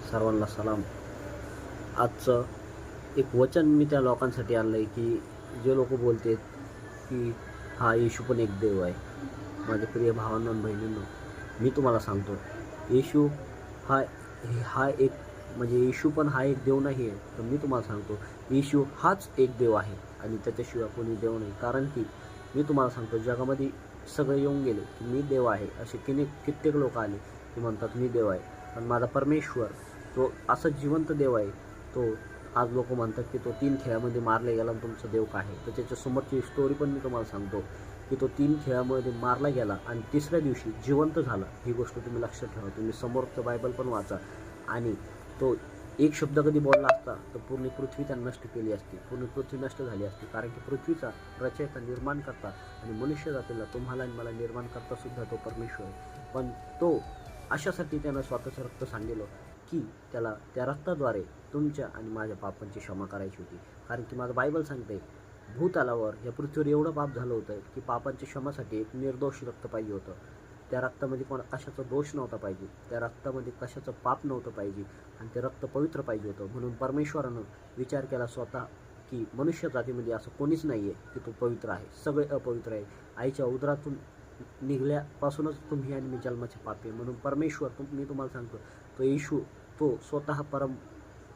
सर्वांना सलाम. आजचं एक वचन मी त्या लोकांसाठी आणलं आहे की जे लोक बोलतात की हा येशू पण एक देव आहे. माझ्या प्रिय भावांनो आणि बहिणींनो, मी तुम्हाला सांगतो, येशू हा हा एक म्हणजे येशू पण हा एक देव नाही आहे. तर मी तुम्हाला सांगतो, येशू हाच एक देव आहे आणि त्याच्याशिवाय कोणी देव नाही. कारण की मी तुम्हाला सांगतो, जगामध्ये सगळे येऊन गेले की मी देव आहे, असे कित्येक लोक आले की म्हणतात मी देव आहे. पण माझा परमेश्वर तो असा जिवंत देव आहे. तो आज लोक म्हणतात की तो 3 खेळामध्ये मारला गेला आणि तुमचा देव काय आहे. तर त्याच्यासमोरची स्टोरी पण मी तुम्हाला सांगतो की तो 3 खेळामध्ये मारला गेला आणि तिसऱ्या दिवशी जिवंत झाला. ही गोष्ट तुम्ही लक्षात ठेवा. तुम्ही समोरचं बायबल पण वाचा. आणि तो एक शब्द कधी बोलला असता तर पूर्ण पृथ्वी त्यानं नष्ट केली असती, पूर्ण पृथ्वी नष्ट झाली असती. कारण की पृथ्वीचा रचयिता, निर्माण करता आणि मनुष्य जातीला, तुम्हाला आणि मला निर्माण करता सुद्धा तो परमेश्वर आहे. पण तो अशासाठी त्यानं स्वतःचं रक्त सांगितलं की त्याला त्या रक्ताद्वारे तुमच्या आणि माझ्या पापांची क्षमा करायची होती. कारण की माझं बायबल सांगते, भूतलावर या पृथ्वीवर एवढं पाप झालं होतं की पापांच्या क्षमासाठी एक निर्दोष रक्त पाहिजे होतं. त्या रक्तामध्ये कशाचा दोष नव्हता पाहिजे, त्या रक्तामध्ये कशाचं पाप नव्हतं पाहिजे आणि ते रक्त पवित्र पाहिजे होतं. म्हणून परमेश्वरानं विचार केला स्वतः की मनुष्य जातीमध्ये असं कोणीच नाही आहे की तो पवित्र आहे, सगळे अपवित्र आहे. आईच्या उदरातून निघल्यापासूनच तुम्ही आणि मी जन्माचे पापी आहे. म्हणून परमेश्वर मी तुम्हाला सांगतो, तो येशू तो स्वतः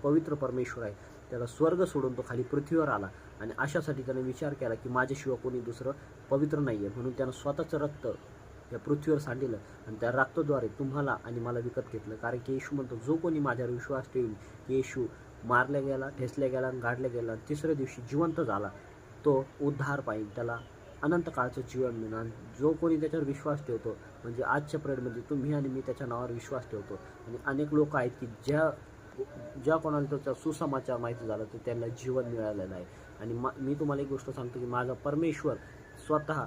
पवित्र परमेश्वर आहे. त्याला स्वर्ग सोडून तो खाली पृथ्वीवर आला आणि अशासाठी त्याने विचार केला की माझ्याशिवाय कोणी दुसरं पवित्र नाही आहे. म्हणून त्यानं स्वतःचं रक्त या पृथ्वीवर सांडिलं आणि त्या रक्ताद्वारे तुम्हाला आणि मला विकत घेतलं. कारण की येशू म्हणतो, जो कोणी माझ्यावर विश्वास ठेवील, येशू मारल्या गेला, ठेचल्या गेला आणि गाडल्या गेला आणि तिसऱ्या दिवशी जिवंत झाला, तो उद्धार पाहिजे, त्याला अनंत काळचं जीवन मिळणार. जो कोणी त्याच्यावर विश्वास ठेवतो, म्हणजे आजच्या पिरियडमध्ये तुम्ही आणि मी त्याच्या नावावर विश्वास ठेवतो. आणि अनेक लोक आहेत की ज्या कोणाला त्याचा सुसमाचार माहिती झाला तर त्यांना जीवन मिळालेलं आहे. आणि मी तुम्हाला एक गोष्ट सांगतो की माझा परमेश्वर स्वतः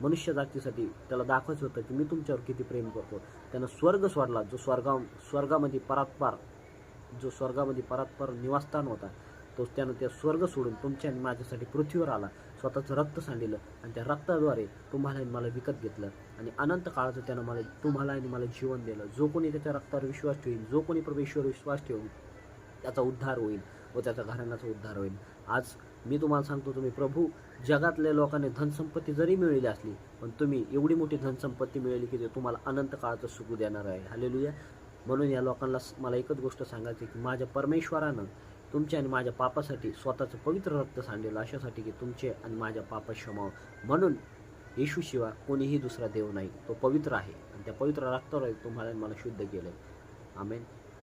मनुष्य जातीसाठी त्याला दाखवायचं होतं की मी तुमच्यावर किती प्रेम करतो. त्यानं स्वर्ग सोडला, जो स्वर्गामध्ये परात्पर निवासस्थान होता, तो त्यानं त्या स्वर्ग सोडून तुमच्या आणि माझ्यासाठी पृथ्वीवर आला, स्वतःचं रक्त सांडिलं आणि त्या रक्ताद्वारे तुम्हाला आणि मला विकत घेतलं. आणि अनंत काळाचं त्यानं तुम्हाला आणि मला जीवन दिलं. जो कोणी त्याच्या रक्तावर विश्वास ठेवील, जो कोणी परमेश्वर विश्वास ठेवून, त्याचा उद्धार होईल व त्याच्या घराण्याचा उद्धार होईल. आज मी तुम्हाला सांगतो, तुम्ही जगातल्या लोकांनी धनसंपत्ती जरी मिळवली असली, पण तुम्ही एवढी मोठी धनसंपत्ती मिळवली की ते तुम्हाला अनंत काळाचं सुख देणार आहे. हालेलुया. म्हणून या लोकांना मला एकच गोष्ट सांगायची की माझ्या परमेश्वरानं तुमच्या आणि माझ्या पापासाठी स्वतःचं पवित्र रक्त सांडलेलं, अशासाठी की तुमचे आणि माझ्या पाप क्षमावं. म्हणून येशूशिवाय कोणीही दुसरा देव नाही, तो पवित्र आहे आणि त्या पवित्र रक्तावर तुम्हाला आणि मला शुद्ध केलं आहे. आमेन.